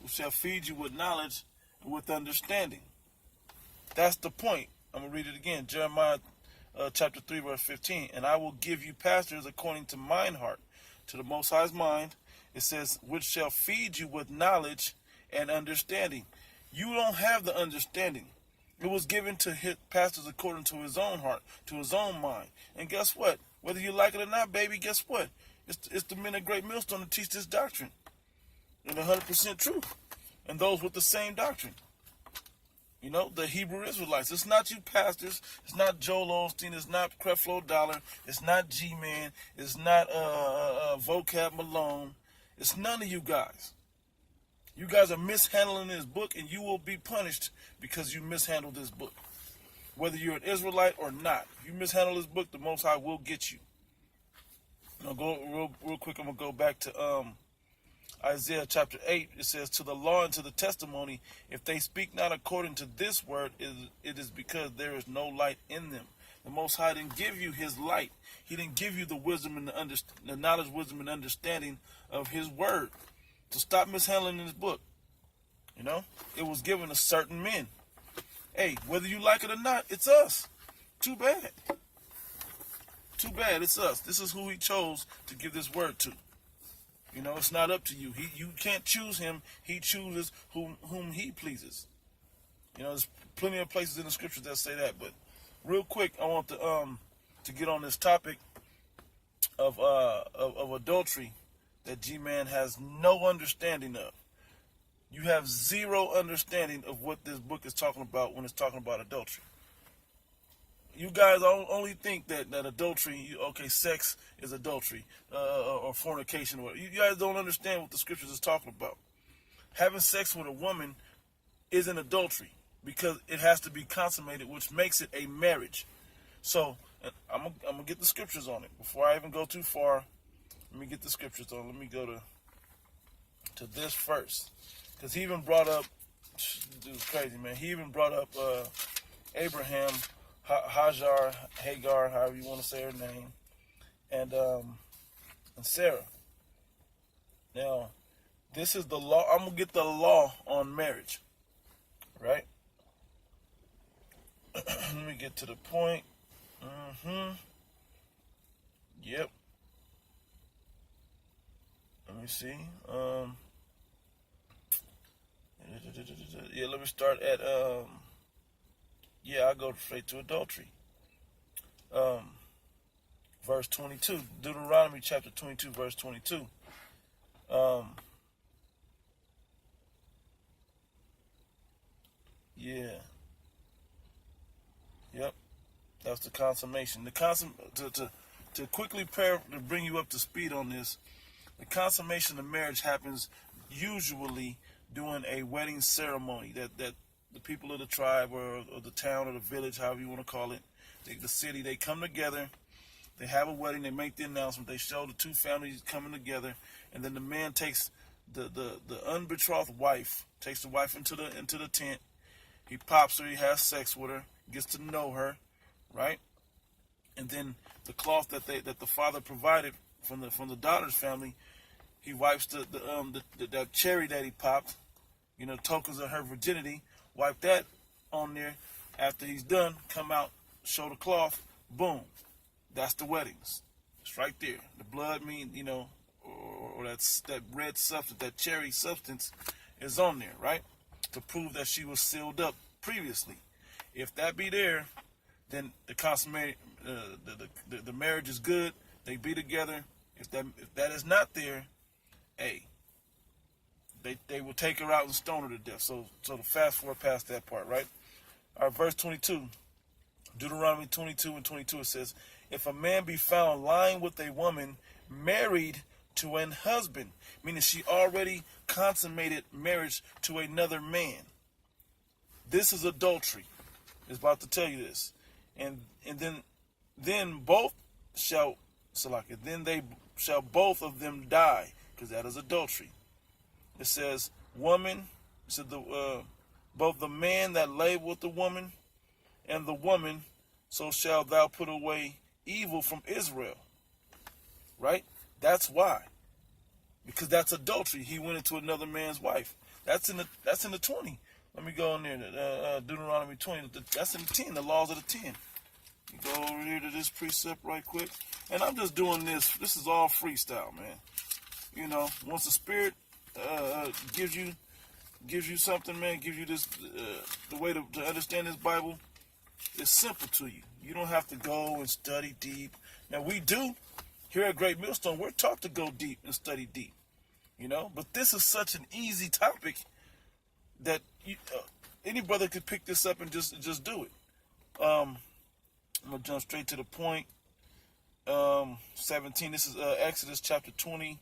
shall feed you with knowledge and with understanding. That's the point. I'm going to read it again. Jeremiah chapter 3, verse 15. And I will give you pastors according to mine heart, to the Most High's mind. It says, which shall feed you with knowledge and understanding. You don't have the understanding. It was given to his pastors according to his own heart, to his own mind. And guess what? Whether you like it or not, baby, guess what? It's the men of Great Millstone to teach this doctrine. And 100% truth. And those with the same doctrine. You know, the Hebrew Israelites. It's not you pastors. It's not Joel Osteen. It's not Creflo Dollar. It's not G-Man. It's not Vocab Malone. It's none of you guys. You guys are mishandling this book, and you will be punished because you mishandled this book. Whether you're an Israelite or not. If you mishandle this book, the Most High will get you. I'll go real quick. I'm going to go back to Isaiah chapter 8. It says, to the law and to the testimony, if they speak not according to this word, it is because there is no light in them. The Most High didn't give you his light. He didn't give you the wisdom and the knowledge, wisdom, and understanding of his word. So stop mishandling this book. You know, it was given to certain men. Hey, whether you like it or not, it's us. Too bad. Too bad, it's us. This is who he chose to give this word to. You know, it's not up to you. You can't choose him. He chooses whom he pleases. You know, there's plenty of places in the scriptures that say that. But real quick, I want to get on this topic of adultery that G-Man has no understanding of. You have zero understanding of what this book is talking about when it's talking about adultery. You guys only think that adultery, okay, sex is adultery, or fornication. You guys don't understand what the scriptures is talking about. Having sex with a woman isn't adultery because it has to be consummated, which makes it a marriage. So I'm gonna get the scriptures on it before I even go too far. Let me get the scriptures on. Let me go to this first, because he even brought up, dude, it's crazy, man. He even brought up Abraham. Hagar, however you want to say her name, and Sarah. Now, this is the law. I'm gonna get the law on marriage, right? Let me get to the point. Yep. Let me see. Yeah, let me start at I'll go straight to adultery. Verse 22. Deuteronomy chapter 22, verse 22. Yep. That's the consummation. To quickly to bring you up to speed on this, the consummation of marriage happens usually during a wedding ceremony that the people of the tribe or the town or the village, however you want to call it, the city, they come together, they have a wedding, they make the announcement, they show the two families coming together, and then the man takes the unbetrothed wife, takes the wife into the tent, he pops her, he has sex with her, gets to know her, right? And then the cloth that the father provided from the daughter's family, he wipes that cherry that he popped, you know, tokens of her virginity. Wipe that on there. After he's done, come out, show the cloth, boom. That's the weddings. It's right there. The blood mean, you know, or that red substance, that cherry substance is on there, right? To prove that she was sealed up previously. If that be there, then the consummate, the marriage is good. They be together. If that is not there, hey, they will take her out and stone her to death. So to fast forward past that part, right? All right, verse 22, Deuteronomy 22 and 22, it says, if a man be found lying with a woman married to an husband, meaning she already consummated marriage to another man, this is adultery. It's about to tell you this. And then both shall, then they shall both of them die, because that is adultery. It says, woman, it said both the man that lay with the woman and the woman, so shalt thou put away evil from Israel. Right? That's why. because that's adultery. He went into another man's wife. That's in the 20. Let me go in there. Deuteronomy 20. That's in the 10. The laws of the 10. You go over here to this precept right quick, and I'm just doing this. This is all freestyle, man. You know, once the Spirit gives you something, man, gives you this the way to understand this Bible, it's simple to you. You don't have to go and study deep. Now we do here at Great Millstone. We're taught to go deep and study deep, you know. But this is such an easy topic that any brother could pick this up and just do it. I'm gonna jump straight to the point. 17. This is Exodus chapter 20,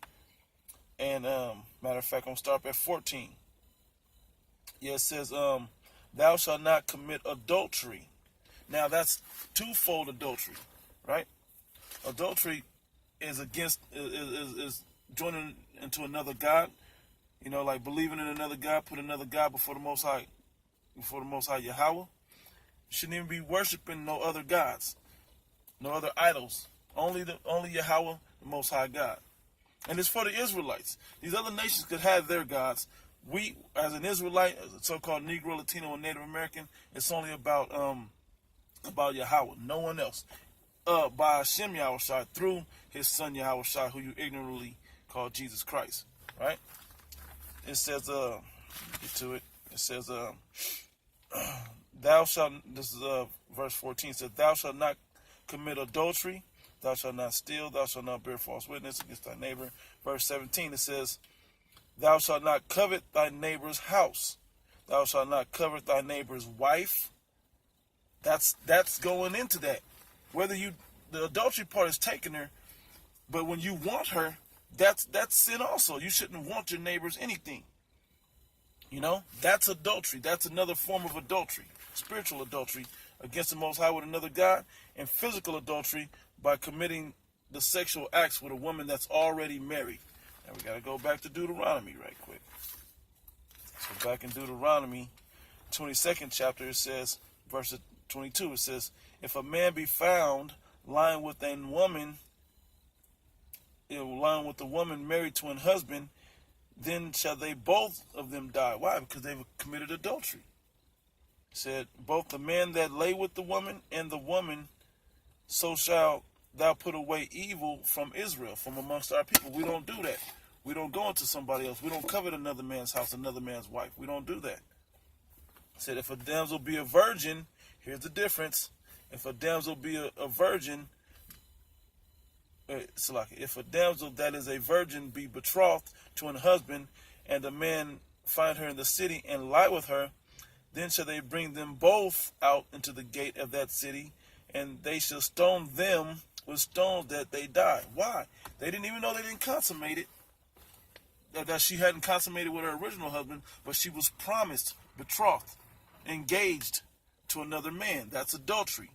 and matter of fact, I'm gonna start at 14. Yeah, it says, "Thou shalt not commit adultery." Now that's twofold adultery, right? Adultery is is joining into another god. You know, like believing in another god, put another god before the Most High, Yahweh. You shouldn't even be worshiping no other gods, no other idols. Only Yahweh, the Most High God. And it's for the Israelites. These other nations could have their gods. We, as an Israelite, as a so-called Negro, Latino, and Native American, it's only about Yahweh, no one else. By Hashem Yahushua, through his son Yahushua, who you ignorantly call Jesus Christ, right? It says, get to it. It says, thou shalt, this is verse 14, it says, "Thou shalt not commit adultery, thou shalt not steal, thou shalt not bear false witness against thy neighbor." Verse 17, it says, "Thou shalt not covet thy neighbor's house, thou shalt not covet thy neighbor's wife." That's going into that. Whether the adultery part is taking her, but when you want her, that's sin also. You shouldn't want your neighbor's anything. You know, that's adultery. That's another form of adultery, spiritual adultery against the Most High with another God, and physical adultery by committing the sexual acts with a woman that's already married. Now we got to go back to Deuteronomy right quick. So back in Deuteronomy 22nd chapter, it says, verse 22, it says, "If a man be found lying with a woman, married to an husband, then shall they both of them die." Why? Because they've committed adultery. It said, "Both the man that lay with the woman and the woman, so shall thou put away evil from Israel," from amongst our people. We don't do that. We don't go into somebody else. We don't covet another man's house, another man's wife. We don't do that. It said, "If a damsel be a virgin," here's the difference. If a damsel be a virgin, if a damsel that is a virgin be betrothed to an husband, and the man find her in the city and lie with her, then shall they bring them both out into the gate of that city, and they shall stone them with stones that they die. Why? They didn't even know they didn't consummate it. That she hadn't consummated with her original husband, but she was promised, betrothed, engaged to another man. That's adultery.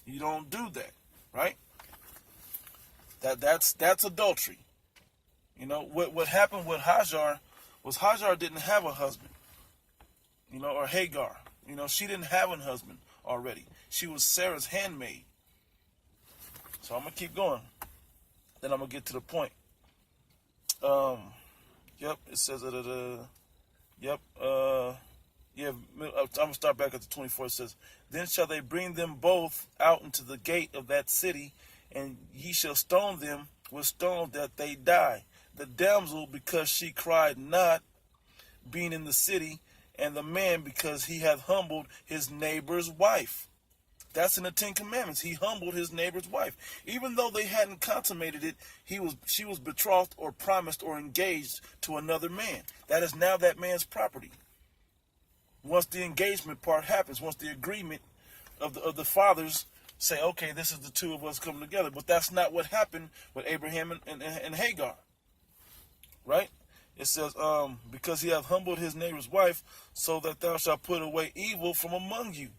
You don't do that, right? That's adultery. You know, what happened with Hajar was Hajar didn't have a husband. You know, or Hagar. You know, she didn't have a husband already. She was Sarah's handmaid. So I'm going to keep going. Then I'm going to get to the point. Yep, it says I'm going to start back at the 24. It says, "Then shall they bring them both out into the gate of that city, and ye shall stone them with stones that they die. The damsel, because she cried not, being in the city, and the man, because he hath humbled his neighbor's wife." That's in the Ten Commandments. He humbled his neighbor's wife. Even though they hadn't consummated it, she was betrothed or promised or engaged to another man. That is now that man's property. Once the engagement part happens, once the agreement of the fathers say, okay, this is the two of us coming together. But that's not what happened with Abraham and Hagar. Right? It says, "Because he hath humbled his neighbor's wife, so that thou shalt put away evil from among you.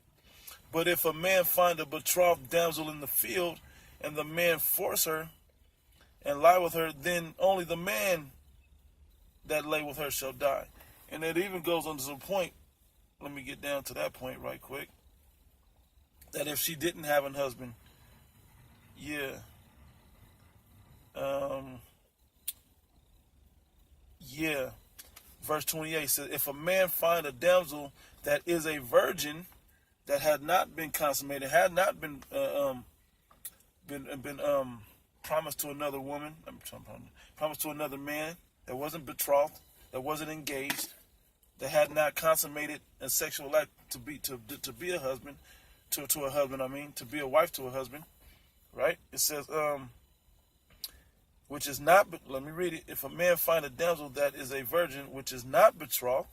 But if a man find a betrothed damsel in the field, and the man force her and lie with her, then only the man that lay with her shall die." And it even goes on to the point, let me get down to that point right quick, that if she didn't have a husband, Yeah. Verse 28 says, if a man find a damsel that is a virgin, that had not been consummated, had not been promised to another woman, promised to another man, that wasn't betrothed, that wasn't engaged, that had not consummated a sexual act to be a husband to a husband, to be a wife to a husband, right? It says, which is not, let me read it. If a man find a damsel that is a virgin, which is not betrothed,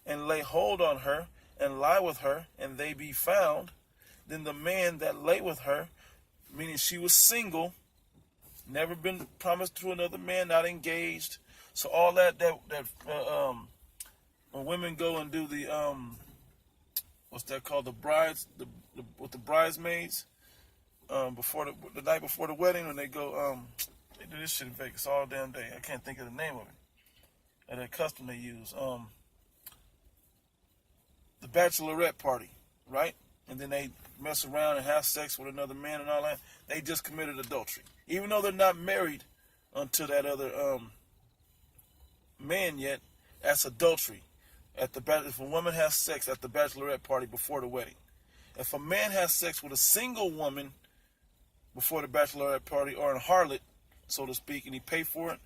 and lay hold on her, and lie with her, and they be found, then the man that lay with her, meaning she was single, never been promised to another man, not engaged. So all that when women go and do the what's that called, the brides, with the bridesmaids, before the night before the wedding, when they go they do this shit in Vegas all damn day. I can't think of the name of it. And that custom they use. The bachelorette party, right? And then they mess around and have sex with another man and all that. They just committed adultery. Even though they're not married unto that other man yet, that's adultery. If a woman has sex at the bachelorette party before the wedding. If a man has sex with a single woman before the bachelorette party, or a harlot, so to speak, and he pay for it,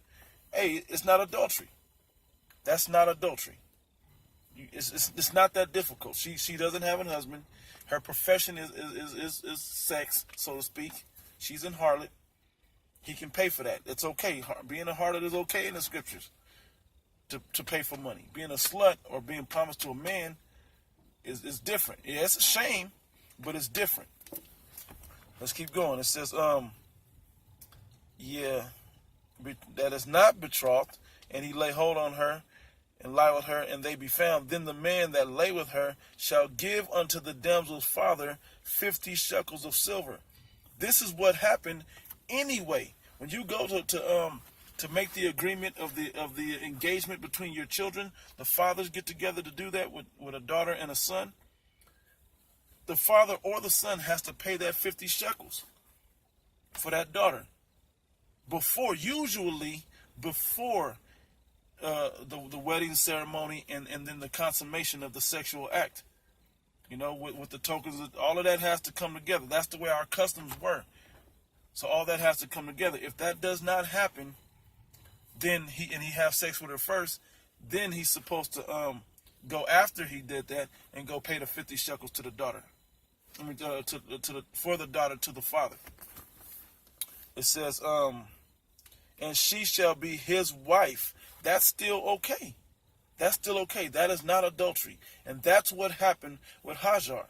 hey, it's not adultery. That's not adultery. It's not that difficult. She doesn't have a husband. Her profession is sex, so to speak. She's in harlot. He can pay for that. It's okay. Being a harlot is okay in the scriptures. To pay for money. Being a slut or being promised to a man is different. Yeah, it's a shame, but it's different. Let's keep going. It says, that is not betrothed, and he lay hold on her, and lie with her, and they be found, then the man that lay with her shall give unto the damsel's father 50 shekels of silver. This is what happened anyway. When you go to make the agreement of the engagement between your children, the fathers get together to do that with a daughter and a son. The father or the son has to pay that 50 shekels for that daughter. Usually before the wedding ceremony and then the consummation of the sexual act. You know, with the tokens, all of that has to come together. That's the way our customs were. So all that has to come together. If that does not happen, then he have sex with her first, then he's supposed to go after he did that and go pay the 50 shekels to the daughter. For the daughter to the father. It says, and she shall be his wife. That's still okay. That's still okay. That is not adultery. And that's what happened with Hagar.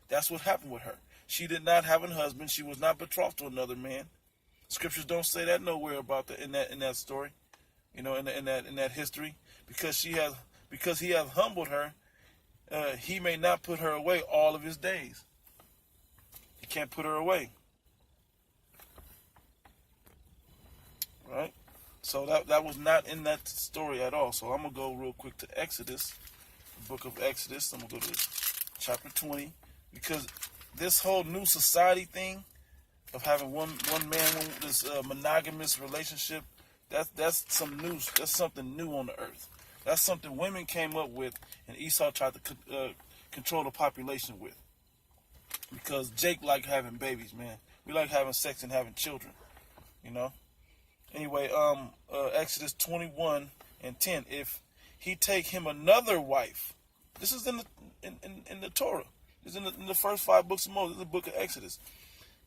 That's what happened with her. She did not have a husband. She was not betrothed to another man. Scriptures don't say that nowhere about in that story. You know, in that history. Because he hath humbled her, he may not put her away all of his days. He can't put her away. Right? So that was not in that story at all. So I'm going to go real quick to Exodus, the book of Exodus. I'm going to go to chapter 20. Because this whole new society thing of having one man, this monogamous relationship, that's something new on the earth. That's something women came up with and Esau tried to control the population with. Because Jake liked having babies, man. We like having sex and having children, you know. Anyway, Exodus 21:10. If he take him another wife, this is in the Torah. This is in the first 5 books of Moses. This is the book of Exodus.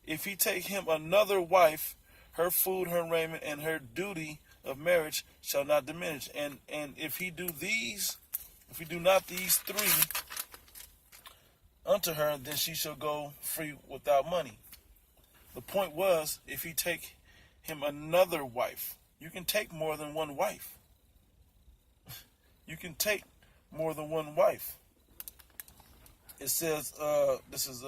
If he take him another wife, her food, her raiment, and her duty of marriage shall not diminish. And if he do not these 3 unto her, then she shall go free without money. The point was, if he take him another wife. You can take more than one wife. You can take more than one wife. It says, this is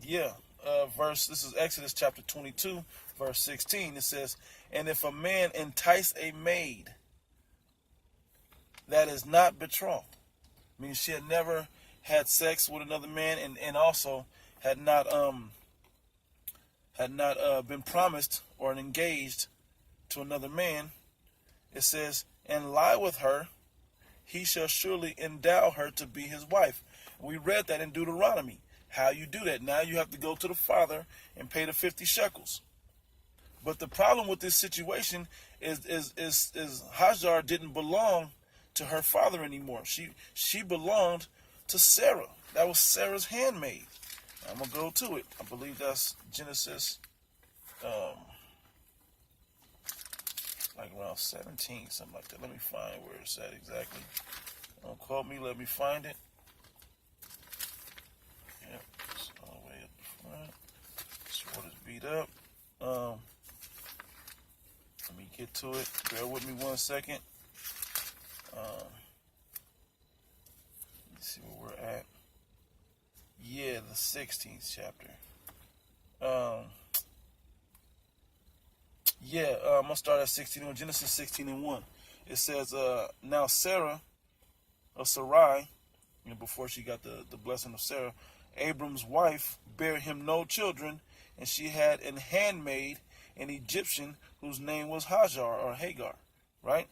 this is Exodus chapter 22, verse 16. It says, and if a man entice a maid that is not betrothed, meaning she had never had sex with another man and also had not been promised or engaged to another man, it says, and lie with her, he shall surely endow her to be his wife. We read that in Deuteronomy. How you do that? Now you have to go to the father and pay the 50 shekels. But the problem with this situation is Hagar didn't belong to her father anymore. She belonged to Sarah. That was Sarah's handmaid. I'm going to go to it. I believe that's Genesis, like around 17, something like that. Let me find where it's at exactly. Don't quote me. Let me find it. Yep, it's all the way up front. Sword is beat up. Let me get to it. Bear with me 1 second. Let's see where we're at. Yeah, the 16th chapter. I'm going to start at 16, Genesis 16 and 1. It says, now Sarah, or Sarai, before she got the blessing of Sarah, Abram's wife, bare him no children, and she had an handmaid, an Egyptian, whose name was Hagar, right?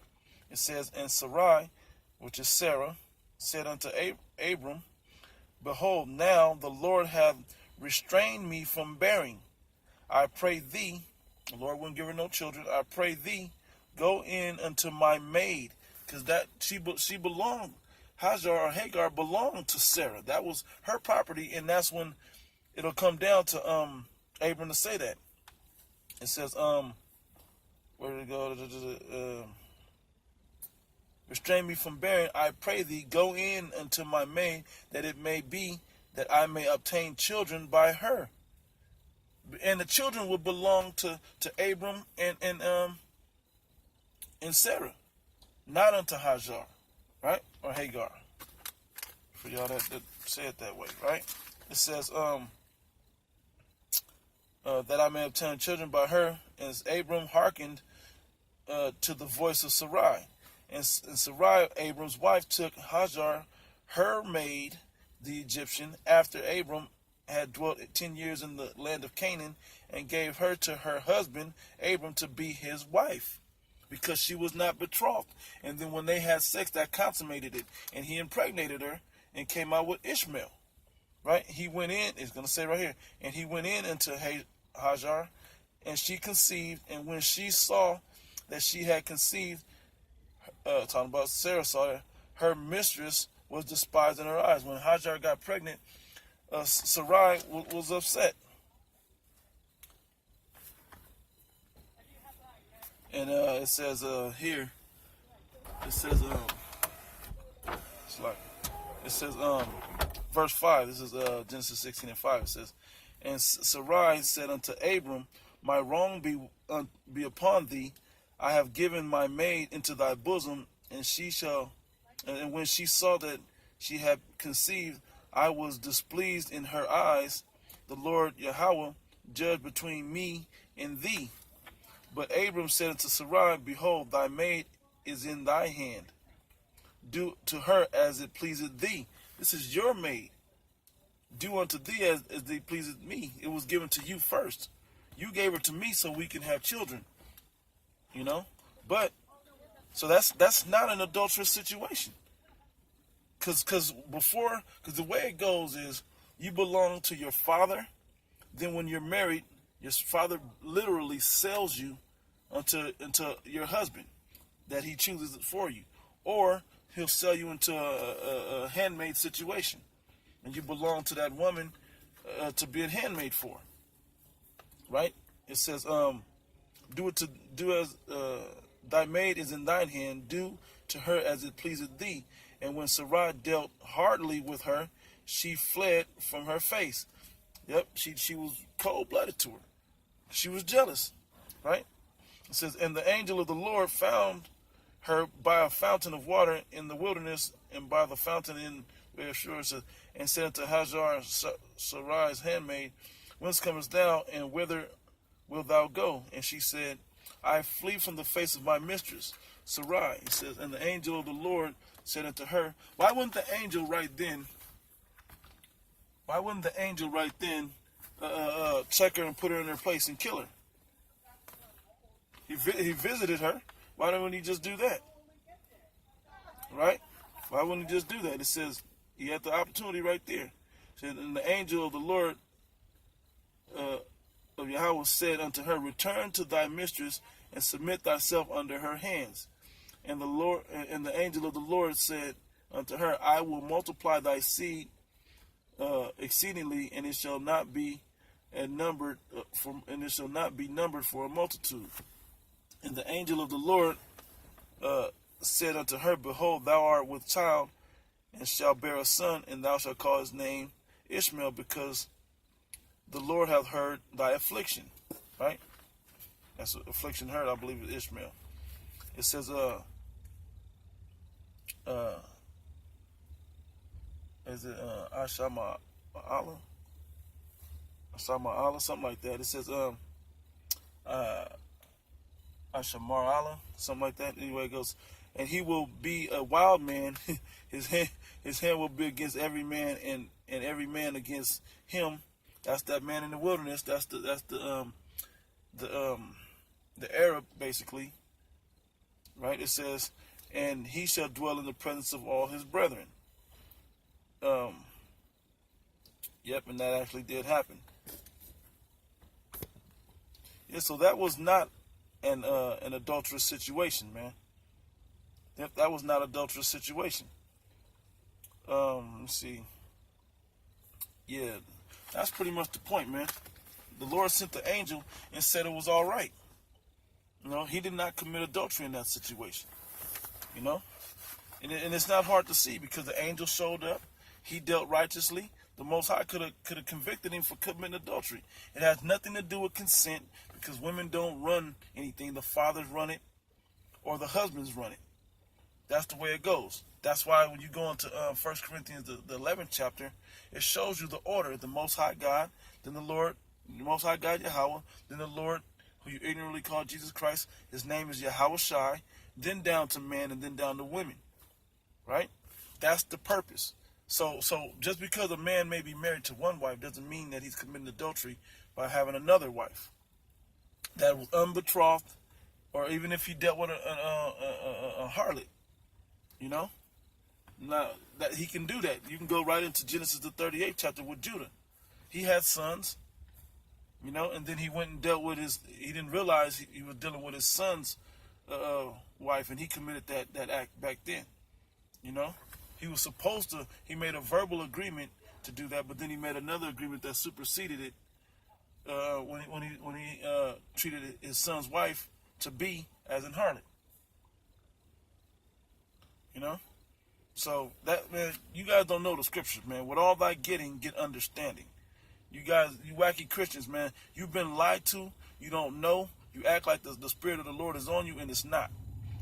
It says, and Sarai, which is Sarah, said unto Abram, behold, now the Lord hath restrained me from bearing. I pray thee, the Lord wouldn't give her no children, I pray thee, go in unto my maid, because that she belonged, Hagar belonged to Sarah. That was her property, and that's when it'll come down to Abram to say that. It says, where did it go? Restrain me from bearing, I pray thee, go in unto my maid, that it may be that I may obtain children by her. And the children would belong to Abram and Sarah, not unto Hagar, right? Or Hagar. For y'all that say it that way, right? It says, that I may obtain children by her, as Abram hearkened to the voice of Sarai. And Sarai, Abram's wife, took Hagar, her maid, the Egyptian, after Abram had dwelt 10 years in the land of Canaan, and gave her to her husband, Abram, to be his wife, because she was not betrothed. And then when they had sex, that consummated it, and he impregnated her and came out with Ishmael, right? He went in, it's going to say right here, and he went in unto Hagar, and she conceived, and when she saw that she had conceived, talking about Sarah saw her, her mistress was despised in her eyes. When Hagar got pregnant, Sarai was upset. And it says here, it says verse 5, this is Genesis 16 and 5, it says, and Sarai said unto Abram, my wrong be upon thee, I have given my maid into thy bosom, and when she saw that she had conceived, I was displeased in her eyes. The Lord Yahweh judge between me and thee. But Abram said unto Sarai, behold, thy maid is in thy hand. Do to her as it pleaseth thee. This is your maid. Do unto thee as it pleaseth me. It was given to you first. You gave her to me so we can have children. But so that's not an adulterous situation. Cause the way it goes is you belong to your father. Then when you're married, your father literally sells you unto your husband that he chooses for you, or he'll sell you into a handmaid situation, and you belong to that woman to be a handmaid for. Right? It says, do as thy maid is in thine hand, do to her as it pleaseth thee. And when Sarai dealt hardly with her, she fled from her face. Yep, she was cold-blooded to her. She was jealous, right? It says, and the angel of the Lord found her by a fountain of water in the wilderness, and by the fountain in Beersheba, and said unto Hagar, Sarai's handmaid, whence comest thou, and whither wilt thou go? And she said, I flee from the face of my mistress, Sarai. It says, and the angel of the Lord said unto her, why wouldn't the angel right then check her and put her in her place and kill her? He visited her. Why don't he just do that? Right? Why wouldn't he just do that? It says he had the opportunity right there. It said, and the angel of the Lord of Yahweh said unto her, return to thy mistress and submit thyself under her hands. And the angel of the Lord said unto her, I will multiply thy seed exceedingly, and it shall not be numbered for a multitude. And the angel of the Lord said unto her, behold, thou art with child, and shalt bear a son, and thou shalt call his name Ishmael, because the Lord hath heard thy affliction. Right? That's affliction heard, I believe, is Ishmael. It says, is it Ashama Allah? Ashama Allah, something like that. It says Ashamar Allah, something like that. Anyway, it goes, and he will be a wild man. his hand will be against every man, and every man against him. That's that man in the wilderness. That's the Arab, basically. Right? It says, and he shall dwell in the presence of all his brethren. Yep, and that actually did happen. Yeah, so that was not an adulterous situation, man. Yep, that was not an adulterous situation. Let's see. Yeah, that's pretty much the point, man. The Lord sent the angel and said it was all right. You know, he did not commit adultery in that situation. You know, and it's not hard to see because the angel showed up. He dealt righteously. The Most High could have convicted him for committing adultery. It has nothing to do with consent because women don't run anything. The fathers run it or the husbands run it. That's the way it goes. That's why when you go into 1 Corinthians, the 11th chapter, it shows you the order. The Most High God, then the Lord, the Most High God Yahweh, then the Lord, who you ignorantly call Jesus Christ. His name is Yahweh Shai, then down to men and then down to women. Right? That's the purpose. So just because a man may be married to one wife doesn't mean that he's committing adultery by having another wife that was unbetrothed, or even if he dealt with a harlot, you know. Now that he can do that, you can go right into Genesis the 38th chapter with Judah. He had sons, you know, and then he went and dealt with he didn't realize he was dealing with his son's wife, and he committed that act back then, you know. He was supposed to, he made a verbal agreement to do that, but then he made another agreement that superseded it when he treated his son's wife to be as an harlot. You know? So, that, man, you guys don't know the scriptures, man. With all thy getting, get understanding. You guys, you wacky Christians, man, you've been lied to, you don't know, you act like the Spirit of the Lord is on you, and it's not.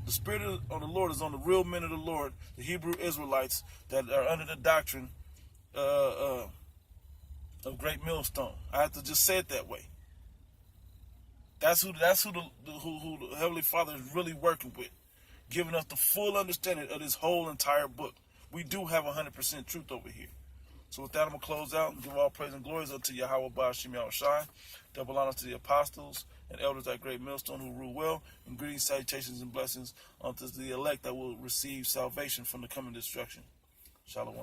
The Spirit of the Lord is on the real men of the Lord, the Hebrew Israelites that are under the doctrine of Great Millstone. I have to just say it that way. That's who the Heavenly Father is really working with, giving us the full understanding of this whole entire book. We do have 100% truth over here. So with that, I'm going to close out and give all praise and glories unto Yahweh Ba'ashim Yahweh Shai. Double honors to the apostles and elders at Great Millstone who rule well. And greetings, salutations, and blessings unto the elect that will receive salvation from the coming destruction. Shalom.